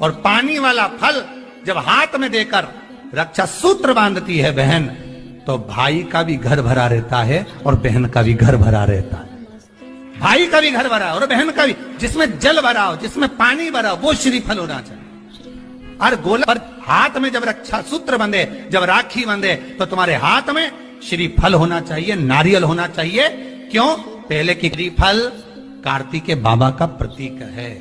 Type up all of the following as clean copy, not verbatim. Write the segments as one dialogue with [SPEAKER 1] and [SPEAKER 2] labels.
[SPEAKER 1] और पानी वाला फल जब हाथ में देकर रक्षा सूत्र बांधती है बहन, तो भाई का भी घर भरा रहता है और बहन का भी घर भरा रहता है। भाई का भी घर भरा और बहन का भी, जिसमें जल भरा हो, जिसमें पानी भरा हो, वो श्रीफल होना चाहिए। और गोला पर हाथ में जब रक्षा सूत्र बंधे, जब राखी बंधे, तो तुम्हारे हाथ में श्रीफल होना चाहिए, नारियल होना चाहिए। क्यों? पहले की श्रीफल कार्तिकेय बाबा का प्रतीक है,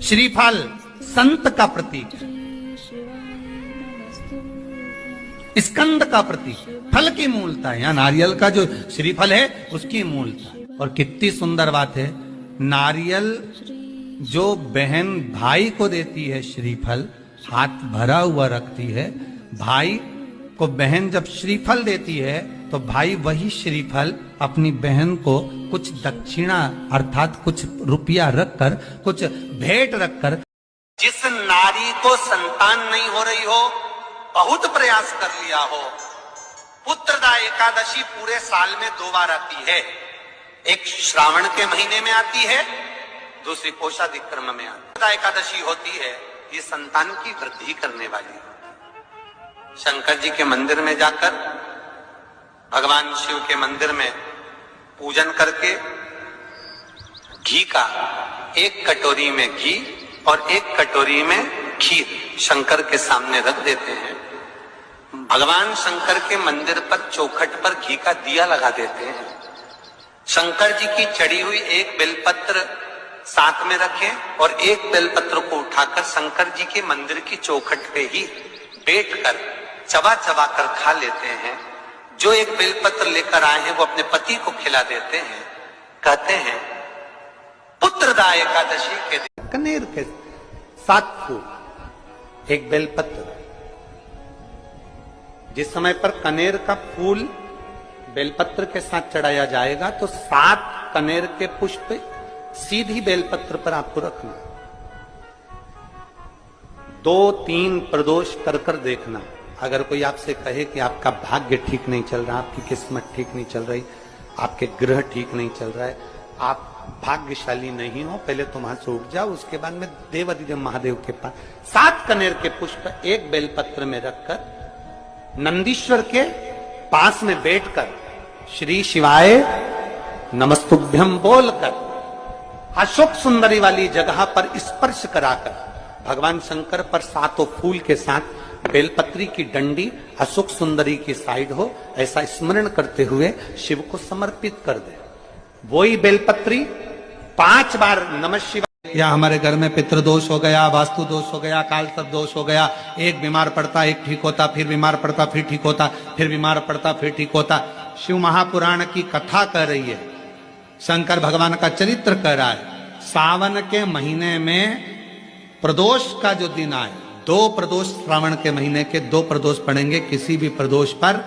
[SPEAKER 1] श्रीफल संत का प्रतीक है, स्कंद का प्रतीक, फल की मूलता है। यहाँ नारियल का जो श्रीफल है उसकी मूलता है। और कितनी सुंदर बात है, नारियल जो बहन भाई को देती है श्रीफल, हाथ भरा हुआ रखती है, भाई को बहन जब श्रीफल देती है तो भाई वही श्रीफल अपनी बहन को कुछ दक्षिणा अर्थात कुछ रुपया रखकर, कुछ भेंट रखकर, जिस नारी को संतान नहीं हो रही हो, बहुत प्रयास कर लिया हो, पुत्रदा एकादशी पूरे साल में 2 बार आती है, एक श्रावण के महीने में आती है, दूसरी कोषाधिक्रम में आती है। एकादशी होती है, ये संतान की वृद्धि करने वाली है। शंकर जी के मंदिर में जाकर, भगवान शिव के मंदिर में पूजन करके घी का 1 कटोरी में घी और 1 कटोरी में खीर शंकर के सामने रख देते हैं। भगवान शंकर के मंदिर पर चौखट पर घी का दिया लगा देते हैं। शंकर जी की चढ़ी हुई 1 बेलपत्र साथ में रखें और 1 बेलपत्र को उठाकर शंकर जी के मंदिर की चौखट पे ही बैठकर चबा चबा कर खा लेते हैं। जो 1 बेलपत्र लेकर आए हैं वो अपने पति को खिला देते हैं। कहते हैं पुत्रदा एकादशी के दिन कनेर के 7 फूल, 1 बेलपत्र। जिस समय पर कनेर का फूल बेलपत्र के साथ चढ़ाया जाएगा तो 7 कनेर के पुष्प सीधी बेलपत्र पर आपको रखना। 2-3 प्रदोष कर कर देखना। अगर कोई आपसे कहे कि आपका भाग्य ठीक नहीं चल रहा, आपकी किस्मत ठीक नहीं चल रही, आपके ग्रह ठीक नहीं चल रहा है, आप भाग्यशाली नहीं हो, पहले तुम वहां से उठ जाओ, उसके बाद में देवाधिदेव महादेव के पास 7 कनेर के पुष्प 1 बेलपत्र में रखकर नंदीश्वर के पास में बैठकर श्री शिवाय नमस्तुभ्यम बोलकर अशोक सुंदरी वाली जगह पर स्पर्श कराकर भगवान शंकर पर 7 फूल के साथ बेलपत्री की डंडी अशोक सुंदरी की साइड हो, ऐसा स्मरण करते हुए शिव को समर्पित कर दे। वही बेलपत्री 5 बार नमः शिवाय, या हमारे घर में पितृदोष हो गया, वास्तु दोष हो गया, काल सर्प दोष हो गया, एक बीमार पड़ता एक ठीक होता, फिर बीमार पड़ता फिर ठीक होता, फिर बीमार पड़ता फिर ठीक होता। शिव महापुराण की कथा कर रही है, शंकर भगवान का चरित्र कर रहा है। सावन के महीने में प्रदोष का जो दिन आए, 2 प्रदोष श्रावण के महीने के 2 प्रदोष पड़ेंगे। किसी भी प्रदोष पर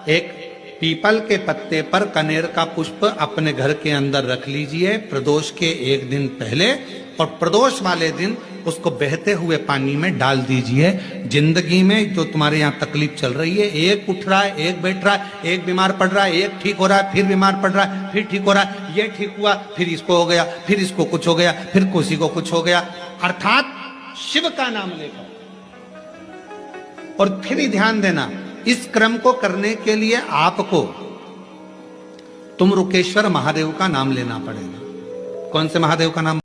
[SPEAKER 1] एक पीपल के पत्ते पर कनेर का पुष्प अपने घर के अंदर रख लीजिए प्रदोष के 1 दिन पहले, और प्रदोष वाले दिन उसको बहते हुए पानी में डाल दीजिए। जिंदगी में जो तुम्हारे यहाँ तकलीफ चल रही है, एक उठ रहा है, एक बैठ रहा है, एक बीमार पड़ रहा है, एक ठीक हो रहा है, फिर बीमार पड़ रहा है, फिर ठीक हो रहा है, ये ठीक हुआ, फिर इसको हो गया, फिर इसको कुछ हो गया, फिर किसी को कुछ हो गया, अर्थात शिव का नाम लेकर। और फिर ही ध्यान देना, इस क्रम को करने के लिए आपको तुम रुकेश्वर महादेव का नाम लेना पड़ेगा। कौन से महादेव का नाम?